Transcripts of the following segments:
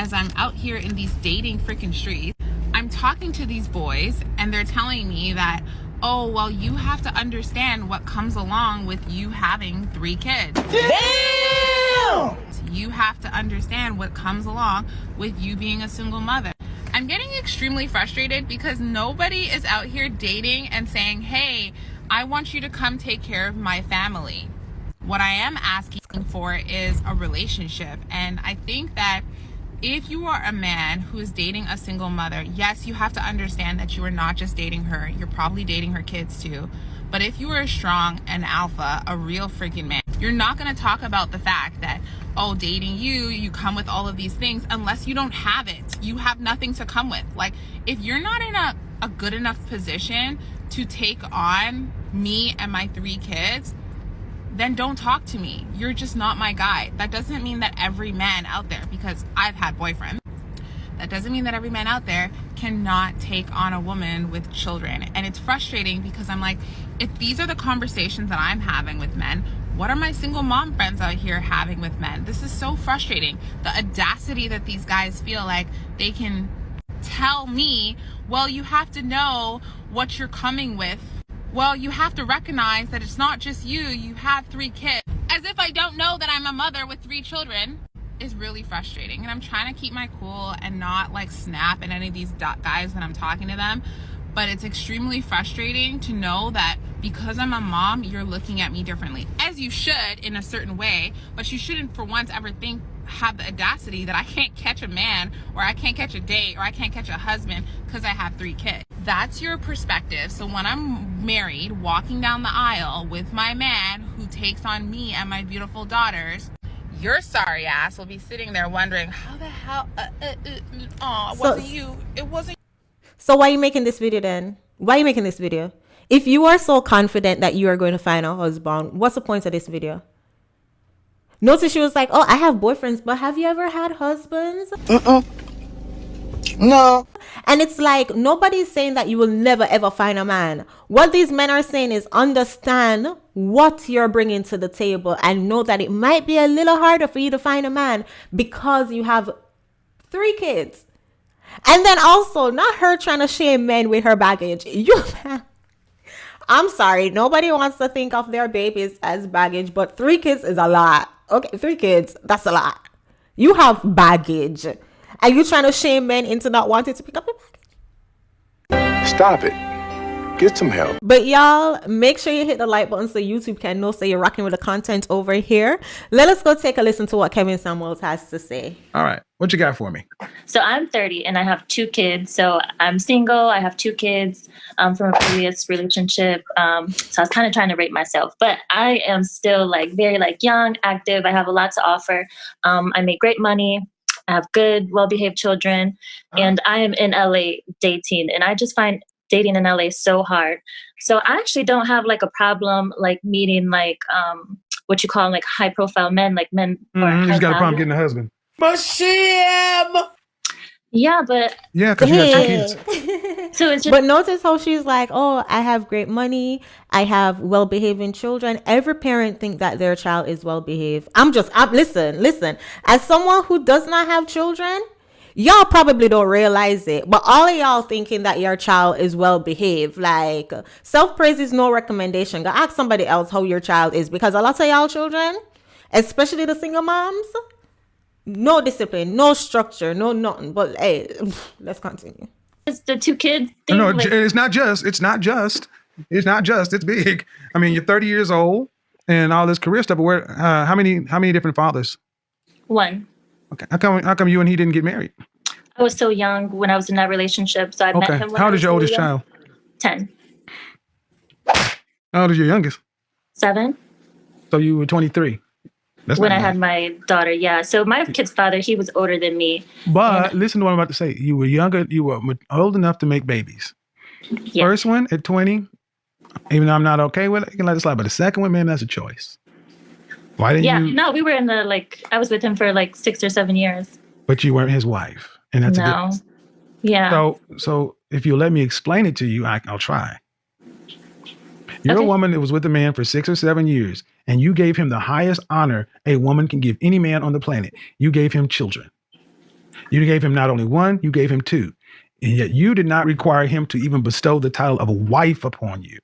as I'm out here in these dating freaking streets, I'm talking to these boys and they're telling me that, oh, well, you have to understand what comes along with you having 3 kids. Damn! You have to understand what comes along with you being a single mother. I'm getting extremely frustrated because nobody is out here dating and saying, hey, I want you to come take care of my family. What I am asking for is a relationship. And I think that if you are a man who is dating a single mother, yes, you have to understand that you are not just dating her. You're probably dating her kids too. But if you are a strong, an alpha, a real freaking man, you're not going to talk about the fact that, oh, dating you come with all of these things unless you don't have it. You have nothing to come with. Like, if you're not in a good enough position to take on me and my 3 kids, then don't talk to me. You're just not my guy. That doesn't mean that every man out there, because I've had boyfriends, that doesn't mean that every man out there cannot take on a woman with children. And it's frustrating because I'm like, if these are the conversations that I'm having with men, what are my single mom friends out here having with men? This is so frustrating. The audacity that these guys feel like they can tell me, well, you have to know what you're coming with. Well, you have to recognize that it's not just you. You have 3 kids. As if I don't know that I'm a mother with 3 children is really frustrating. And I'm trying to keep my cool and not like snap at any of these guys when I'm talking to them. But it's extremely frustrating to know that because I'm a mom, you're looking at me differently. As you should in a certain way, but you shouldn't for once ever have the audacity that I can't catch a man, or I can't catch a date, or I can't catch a husband because I have 3 kids. That's your perspective. So when I'm married, walking down the aisle with my man who takes on me and my beautiful daughters, your sorry ass will be sitting there wondering, how the hell, it wasn't you. It wasn't. So why are you making this video then? Why are you making this video? If you are so confident that you are going to find a husband, what's the point of this video? Notice she was like, oh, I have boyfriends, but have you ever had husbands? No. And it's like, nobody's saying that you will never ever find a man. What these men are saying is understand what you're bringing to the table and know that it might be a little harder for you to find a man because you have 3 kids. And then also, not her trying to shame men with her baggage. I'm sorry, nobody wants to think of their babies as baggage, but 3 kids is a lot. Okay, 3 kids, that's a lot. You have baggage. Are you trying to shame men into not wanting to pick up your baggage? Stop it. Get some help. But y'all, make sure you hit the like button so YouTube can know so you're rocking with the content over here. Let us go take a listen to what Kevin Samuels has to say. All right. What you got for me? So I'm 30 and I have 2 kids. So I'm single. I have 2 kids from a previous relationship. So I was kind of trying to rate myself, but I am still like very like young, active. I have a lot to offer. I make great money. I have good, well-behaved children, and I am in LA dating, and I just find dating in LA so hard. So I actually don't have like a problem like meeting like what you call like high-profile men, like men. You just got a problem getting a husband. Yeah, but because you have 2 kids. So it's just. But notice how she's like, oh, I have great money. I have well-behaving children. Every parent think that their child is well-behaved. Listen. As someone who does not have children, y'all probably don't realize it. But all of y'all thinking that your child is well-behaved. Like, self-praise is no recommendation. Go ask somebody else how your child is. Because a lot of y'all children, especially the single moms, no discipline, no structure, no nothing. But hey, let's continue. It's the 2 kids thing. No, like, it's not just. It's big. I mean, you're 30 years old and all this career stuff. Where? How many different fathers? 1. Okay. How come you and he didn't get married? I was so young when I was in that relationship. So I met him when How old is your oldest child? 10. How old is your youngest? 7. So you were 23. That's when I had my daughter, yeah. So my kid's father, he was older than me. But listen to what I'm about to say. You were younger. You were old enough to make babies. Yeah. First one at 20, even though I'm not okay with it, you can let it slide. But the second one, man, that's a choice. Why didn't you? No, we were in the, I was with him for 6 or 7 years. But you weren't his wife. And that's a good. Yeah. So if you let me explain it to you, I'll try. You're a woman that was with a man for 6 or 7 years, and you gave him the highest honor a woman can give any man on the planet. You gave him children. You gave him not only one, you gave him two. And yet you did not require him to even bestow the title of a wife upon you.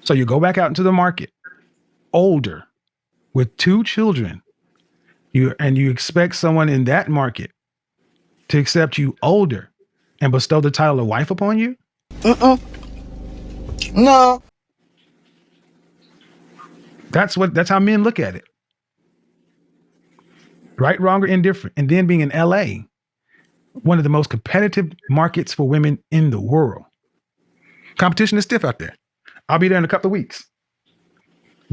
So you go back out into the market, older, with two children, you expect someone in that market to accept you older and bestow the title of wife upon you? No. That's how men look at it. Right, wrong, or indifferent. And then being in LA, one of the most competitive markets for women in the world. Competition is stiff out there. I'll be there in a couple of weeks.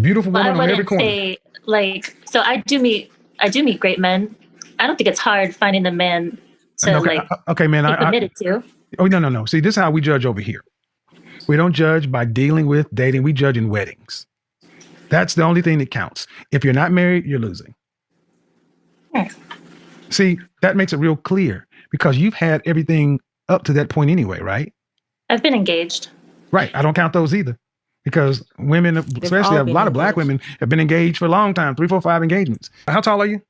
Beautiful women on every corner. Say, like, so I do meet great men. I don't think it's hard finding the man to okay, man, be committed to. Oh, no. See, this is how we judge over here. We don't judge by dealing with, dating. We judge in weddings. That's the only thing that counts. If you're not married, you're losing. See, that makes it real clear because you've had everything up to that point anyway, right? I've been engaged. Right. I don't count those either because women, especially a lot of black women, have been engaged for a long time, 3, 4, 5 engagements. How tall are you?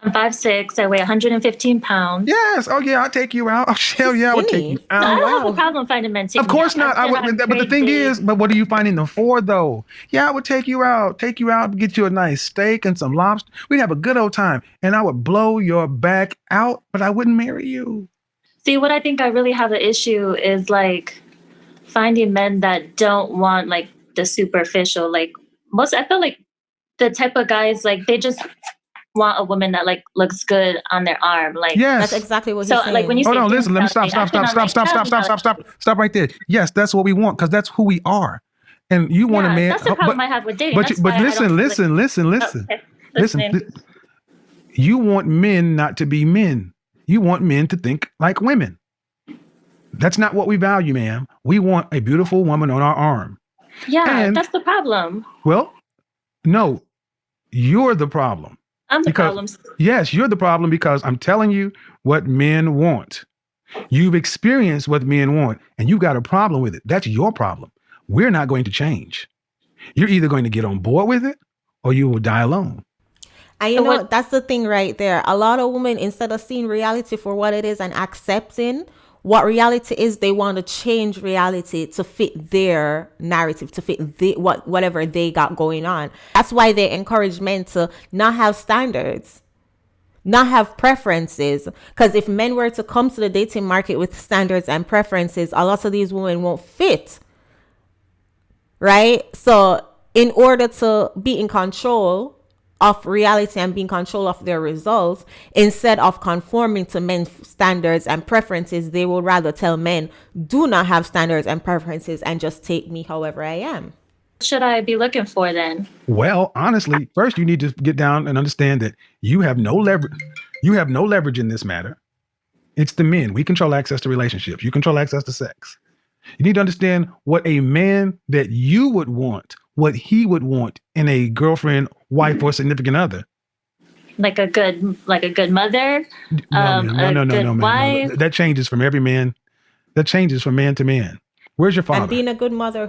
I'm 5'6". I weigh 115 pounds. Yes. Oh, yeah. I'll take you out. Oh, hell yeah. I would take you out. No, I don't have a problem finding men. Of course not. I would, but the thing is, but what are you finding them for, though? Yeah, I would take you out, get you a nice steak and some lobster. We'd have a good old time, and I would blow your back out, but I wouldn't marry you. See, what I think I really have an issue is like finding men that don't want like the superficial. Like I feel like the type of guys like they just want a woman that like looks good on their arm. Like that's exactly what he's saying. Like when you hold on, listen, let me stop right there. Yes, that's what we want because that's who we are. And you want a man. That's the problem I have with dating. But listen. Listen. You want men not to be men. You want men to think like women. That's not what we value, ma'am. We want a beautiful woman on our arm. Yeah, and that's the problem. Well, no, you're the problem. I'm the problem. Yes, you're the problem because I'm telling you what men want. You've experienced what men want and you got a problem with it. That's your problem. We're not going to change. You're either going to get on board with it or you will die alone. And you know, that's the thing right there. A lot of women, instead of seeing reality for what it is and accepting what reality is, they want to change reality to fit their narrative, to fit whatever they got going on. That's why they encourage men to not have standards, not have preferences. Because if men were to come to the dating market with standards and preferences, a lot of these women won't fit. Right? So in order to be in control of reality and be in control of their results, instead of conforming to men's standards and preferences, they will rather tell men, do not have standards and preferences and just take me however I am. What should I be looking for then? Well, honestly, first you need to get down and understand that you have no leverage. You have no leverage in this matter. It's the men. We control access to relationships. You control access to sex. You need to understand what a man that you would want, what he would want in a girlfriend, wife, or significant other. Like a good mother. No. Wife. That changes from every man. That changes from man to man. Where's your father? And being a good mother,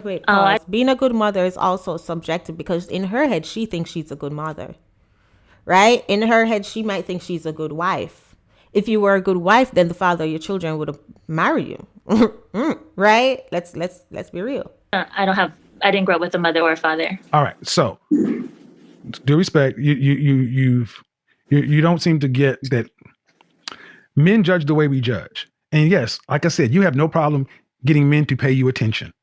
being a good mother is also subjective because in her head she thinks she's a good mother, right? In her head she might think she's a good wife. If you were a good wife, then the father of your children would have married you, right? Let's be real. I didn't grow up with a mother or a father. All right, so due respect, you don't seem to get that men judge the way we judge. And yes, like I said, you have no problem getting men to pay you attention.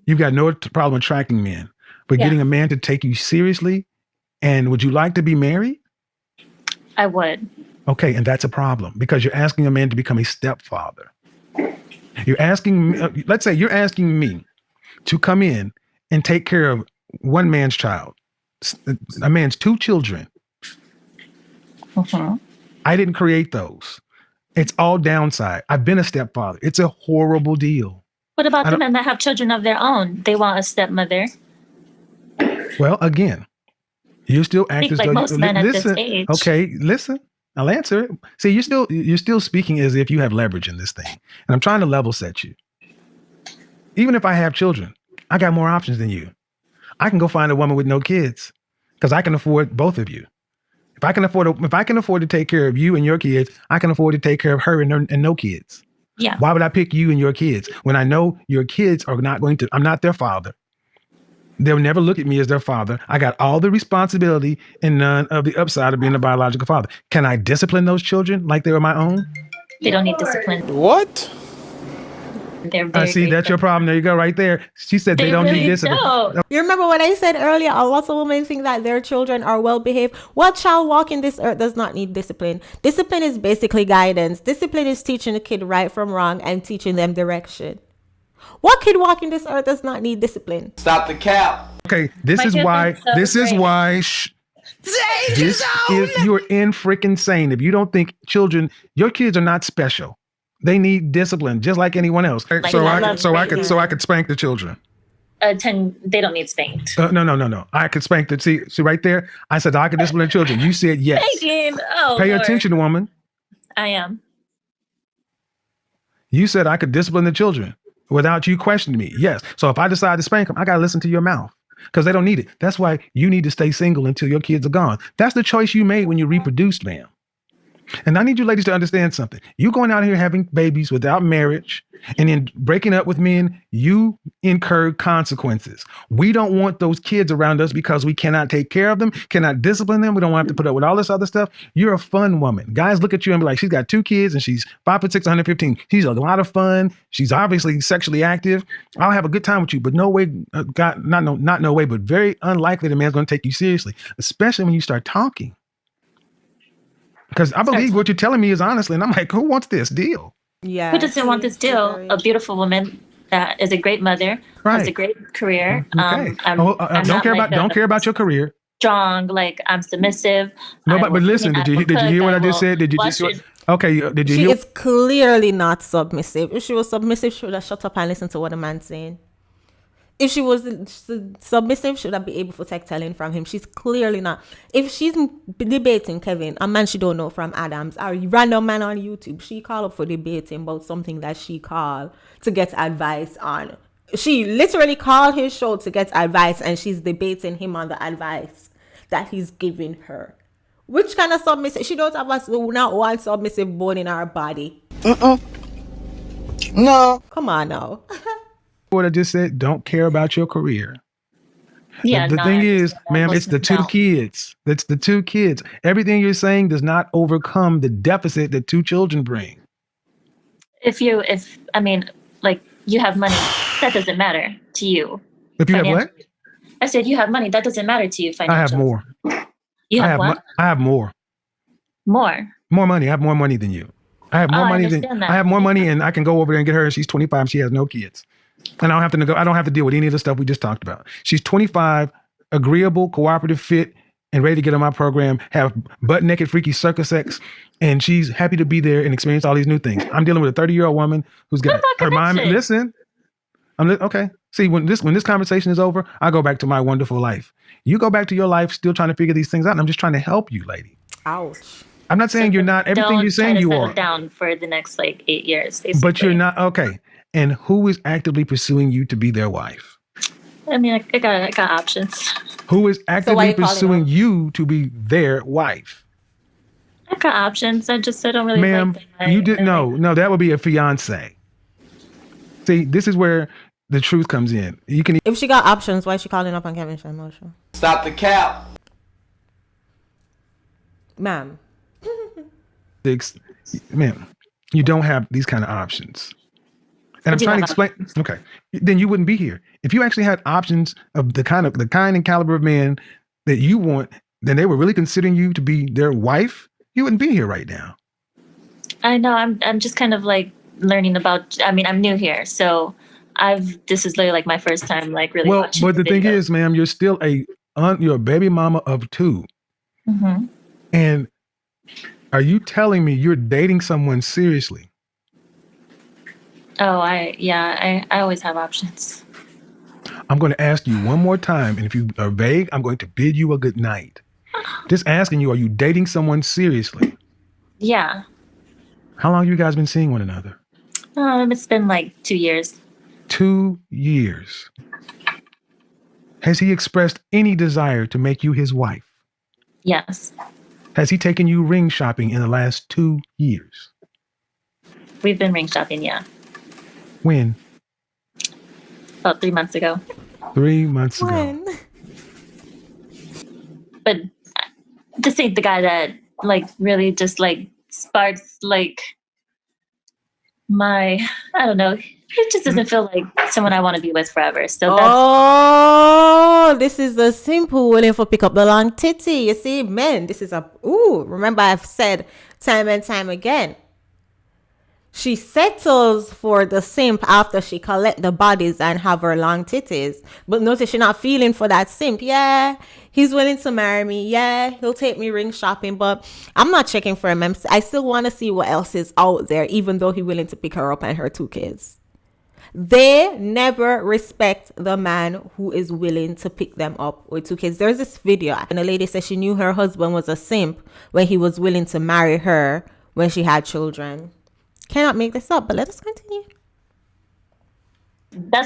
You've got no problem attracting men, but getting a man to take you seriously. And would you like to be married? I would. Okay, and that's a problem because you're asking a man to become a stepfather. You're asking, let's say you're asking me to come in and take care of one man's child, a man's 2 children. I didn't create those. It's all downside. I've been a stepfather. It's a horrible deal. What about the men that have children of their own? They want a stepmother. Well, again, you still act as though most men at this age. Okay, listen. I'll answer it. See, you're still speaking as if you have leverage in this thing. And I'm trying to level set you. Even if I have children, I got more options than you. I can go find a woman with no kids because I can afford both of you. If If I can afford to take care of you and your kids, I can afford to take care of her and no kids. Yeah. Why would I pick you and your kids when I know your kids are not going to? I'm not their father. They'll never look at me as their father. I got all the responsibility and none of the upside of being a biological father. Can I discipline those children like they were my own? They don't need discipline. What? They're very See, that's your problem. There you go, right there. She said they don't really need discipline. Don't. You remember what I said earlier? Lots of women think that their children are well behaved. What child walking this earth does not need discipline? Discipline is basically guidance. Discipline is teaching a kid right from wrong and teaching them direction. What kid walking this earth does not need discipline? Stop the cap. Okay, this is why you're in freaking sane. If you don't think your kids are not special. They need discipline just like anyone else. Like so I could spank the children. They don't need spanked. No. I could spank the see right there. I said I could discipline the children. You said yes. Spanking. Oh, Pay Lord. attention, woman. I am. You said I could discipline the children without you questioning me. Yes. So if I decide to spank them, I got to listen to your mouth because they don't need it. That's why you need to stay single until your kids are gone. That's the choice you made when you reproduced, ma'am. And I need you ladies to understand something. You going out here having babies without marriage and then breaking up with men, you incur consequences. We don't want those kids around us because we cannot take care of them, cannot discipline them. We don't want to have to put up with all this other stuff. You're a fun woman. Guys look at you and be like, she's got 2 kids and she's 5'6", 115. She's a lot of fun. She's obviously sexually active. I'll have a good time with you, but no way, not no way, but very unlikely the man's going to take you seriously, especially when you start talking. Because I believe what you're telling me is honestly, and I'm like, who wants this deal? Yeah. Who doesn't want this deal? A beautiful woman that is a great mother, has a great career. Okay. Don't care about your career. Strong, like I'm submissive. No, but listen, did you hear what I just said? Did you She is clearly not submissive. If she was submissive, she would have shut up and listened to what the man's saying. If she was submissive, should I be able to take telling from him? She's clearly not. If she's debating Kevin, a man she don't know from Adams, or a random man on YouTube, she call up for debating about something that she called to get advice on. She literally called his show to get advice, and she's debating him on the advice that he's giving her. Which kind of submissive? She don't have not one submissive bone in her body. No. Come on now. What I just said, don't care about your career. Yeah, the thing is, ma'am, it's the 2 kids. That's the 2 kids. Everything you're saying does not overcome the deficit that 2 children bring. If you have money, that doesn't matter to you. If you have what? I said you have money, that doesn't matter to you financially. I have more. You have what? I have more. More money. I have more money than you. I have more money than I have more money, and I can go over there and get her. And she's 25. And she has no kids. And I don't have to deal with any of the stuff we just talked about. She's 25, agreeable, cooperative, fit, and ready to get on my program, have butt naked, freaky circus sex, and she's happy to be there and experience all these new things. I'm dealing with a 30-year-old woman who's got her mind. Listen, okay. See, when this conversation is over, I go back to my wonderful life. You go back to your life, still trying to figure these things out. And I'm just trying to help you, lady. Ouch. I'm not saying you're not everything you're saying you are. Down for the next 8 years, basically. But you're not okay. And who is actively pursuing you to be their wife? I mean, I got options. Who is actively pursuing you to be their wife? I got options. I don't really. Ma'am, you didn't know. No, that would be a fiance. See, this is where the truth comes in. You can. If she got options, why is she calling up on Kevin Shammo show? Stop the cap. Ma'am. Ma'am, you don't have these kind of options. And I'm trying to explain. Okay, then you wouldn't be here. If you actually had options of the kind and caliber of man that you want, then they were really considering you to be their wife. You wouldn't be here right now. I know. I'm just kind of like learning about. I mean, I'm new here, so this is literally like my first time, like really. Well, but the thing is, ma'am, you're still you're a baby mama of 2. Mm-hmm. And are you telling me you're dating someone seriously? Oh, I always have options. I'm going to ask you one more time, and if you are vague, I'm going to bid you a good night. Just asking you, are you dating someone seriously? Yeah. How long have you guys been seeing one another? It's been like 2 years. 2 years. Has he expressed any desire to make you his wife? Yes. Has he taken you ring shopping in the last 2 years? We've been ring shopping, yeah. When? About 3 months ago. 3 months ago. When? But this ain't the guy that like really just like sparks like I don't know. It just doesn't feel like someone I want to be with forever. So Oh, this is the simple willing for pick up the long titty. You see, men, this is remember I've said time and time again. She settles for the simp after she collect the bodies and have her long titties. But notice she's not feeling for that simp. Yeah, he's willing to marry me. Yeah, he'll take me ring shopping. But I'm not checking for him. I still want to see what else is out there, even though he's willing to pick her up and her 2 kids. They never respect the man who is willing to pick them up with 2 kids. There's this video and a lady said she knew her husband was a simp when he was willing to marry her when she had children. Cannot make this up, but let us continue.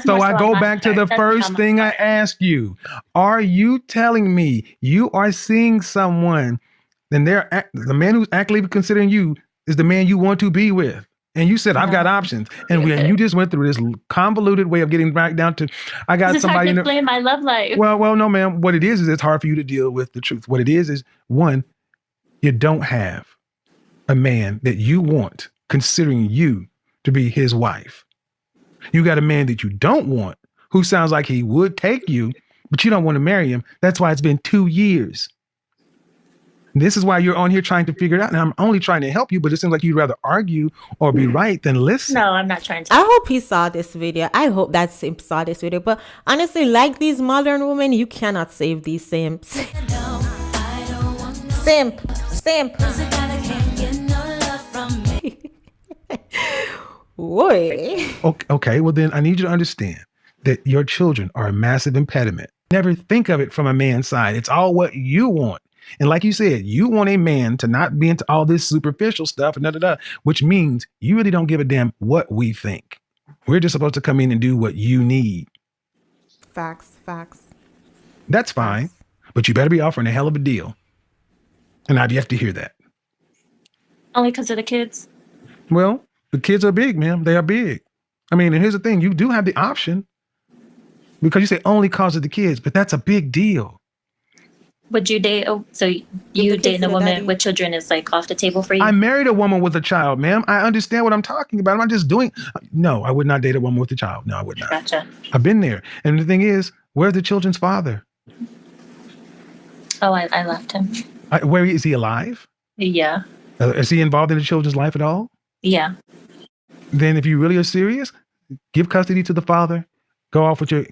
So I go back to the first thing I asked you. Are you telling me you are seeing someone, and the man who's actively considering you is the man you want to be with? And you said, I've got options. And you just went through this convoluted way of getting back down to, I got it's somebody. Hard to explain my love life. Well, no, ma'am. What it is it's hard for you to deal with the truth. What it is one, you don't have a man that you want considering you to be his wife. You got a man that you don't want who sounds like he would take you, but you don't want to marry him. That's why it's been 2 years. This is why you're on here trying to figure it out. And I'm only trying to help you, but it seems like you'd rather argue or be right than listen. No, I'm not trying to. I hope he saw this video. I hope that simp saw this video. But honestly, like these modern women, you cannot save these simps. Simp. Boy. Okay, well then I need you to understand that your children are a massive impediment. Never think of it from a man's side. It's all what you want. And like you said, you want a man to not be into all this superficial stuff and which means you really don't give a damn what we think. We're just supposed to come in and do what you need. Facts. That's fine, but you better be offering a hell of a deal. And I'd have to hear that. Only because of the kids? Well, the kids are big, ma'am. They are big. I mean, and here's the thing. You do have the option because you say only cause of the kids, but that's a big deal. Would you date? So you dating a woman with children is like off the table for you? I married a woman with a child, ma'am. I understand what I'm talking about. I'm not just doing. No, I would not date a woman with a child. No, I would not. Gotcha. I've been there. And the thing is, where's the children's father? Oh, I left him. Where is he alive? Yeah. Is he involved in the children's life at all? Yeah. Then if you really are serious, give custody to the father. Go off with your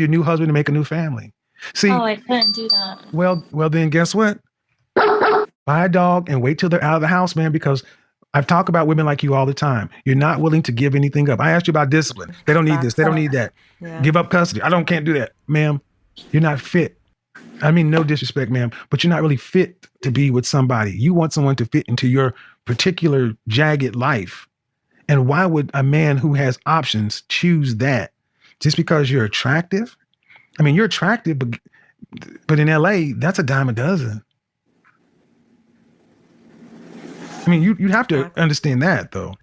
new husband and make a new family. See, I couldn't do that. Well, then guess what? Buy a dog and wait till they're out of the house, man, because I've talked about women like you all the time. You're not willing to give anything up. I asked you about discipline. They don't need this. They don't need that. Yeah. Give up custody. Can't do that. Ma'am, you're not fit. I mean, no disrespect, ma'am, but you're not really fit to be with somebody. You want someone to fit into your particular jagged life. And why would a man who has options choose that? Just because you're attractive? I mean, you're attractive, but in LA, that's a dime a dozen. I mean, you have to understand that, though.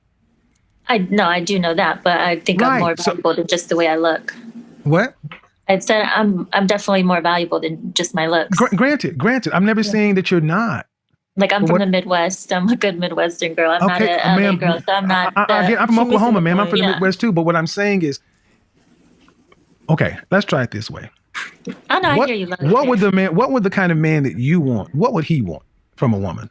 I do know that, but I think I'm more valuable than just the way I look. What? I said I'm definitely more valuable than just my looks. Granted. I'm never saying that you're not. Like I'm from the Midwest. I'm a good Midwestern girl. I'm not a LA girl, so I'm not. I'm from Oklahoma, ma'am. I'm from the Midwest too. But what I'm saying is, okay, let's try it this way. I know. I hear you. What would the kind of man that you want? What would he want from a woman?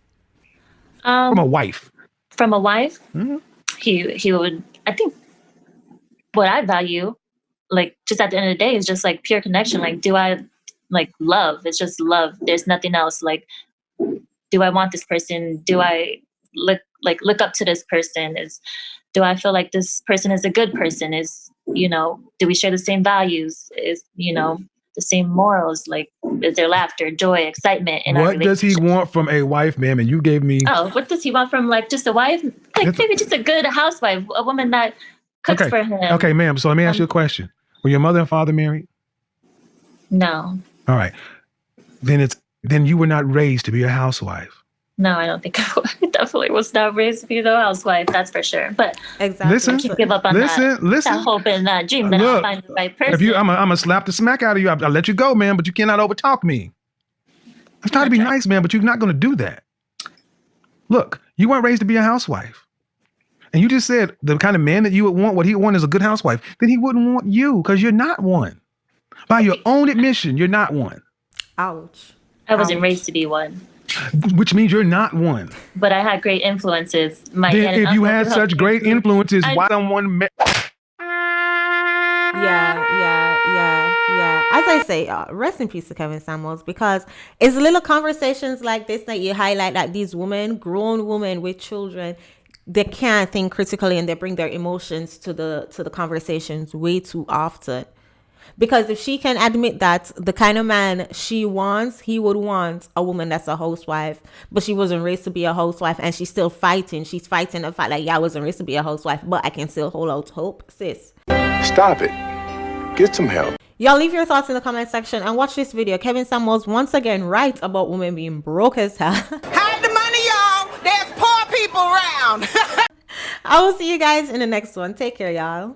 From a wife. From a wife, mm-hmm. he would. I think what I value, like just at the end of the day, is just like pure connection. Like, do I like love? It's just love. There's nothing else. Like, do I want this person? Do I look up to this person? Do I feel like this person is a good person? Do we share the same values? The same morals? Like, is there laughter, joy, excitement in our relationship? What does he want from a wife, ma'am? And you gave me. Oh, what does he want from like just a wife? Like maybe just a good housewife, a woman that cooks for him. Okay, ma'am. So let me ask you a question. Were your mother and father married? No. All right. Then you were not raised to be a housewife. No, I don't think I would. I definitely was not raised to be no housewife, that's for sure. But Exactly. Listen, I can't give up on that hope and that dream that I'll Look, find the right person. if you, I'm gonna slap the smack out of you. I'll let you go, man, but you cannot overtalk me. I was trying to be nice, man, but you're not gonna do that. Look, you weren't raised to be a housewife. And you just said the kind of man that you would want, what he would want is a good housewife. Then he wouldn't want you because you're not one. By your own admission, you're not one. Ouch. I wasn't raised to be one. Which means you're not one. But I had great influences. Then if you had such great influences, why don't one... Yeah. As I say, rest in peace to Kevin Samuels, because it's little conversations like this that you highlight, like these women, grown women with children, they can't think critically and they bring their emotions to the conversations way too often. Because if she can admit that the kind of man she wants, he would want a woman that's a housewife, but she wasn't raised to be a housewife, and she's still fighting. She's fighting the fact like, yeah, I wasn't raised to be a housewife, but I can still hold out hope, sis. Stop it. Get some help. Y'all leave your thoughts in the comment section and watch this video. Kevin Samuels once again right about women being broke as hell. Hide the money, y'all. There's poor people around. I will see you guys in the next one. Take care, y'all.